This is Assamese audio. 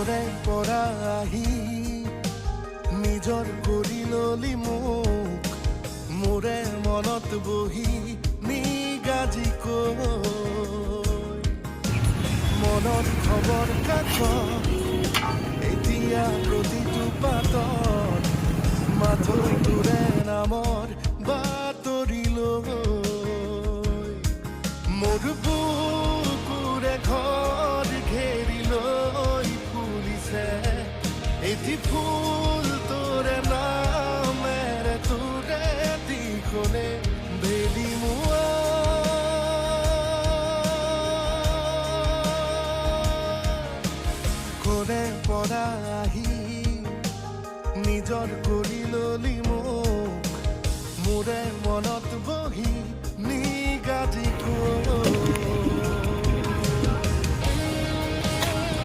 কৰে পৰা আহি নিজৰ কৰি ললি মোক মোৰে মনত বহি নিগাজি কৈ মনত খবৰ কাকত এতিয়া প্ৰতিটো পাতত মাথৈ তোৰে নামৰ বাতৰি লৈ মোৰ বুকুৰে ঘৰ ঘেৰি লৈ ফুলিছে এটি ফুল তোৰে নামেৰে তোৰে দিশলে বেলি মোৱা কৰে পৰা আহি নিজৰ কৰি ললি মোক মোৰে মনত বহি নিগাজি কৈ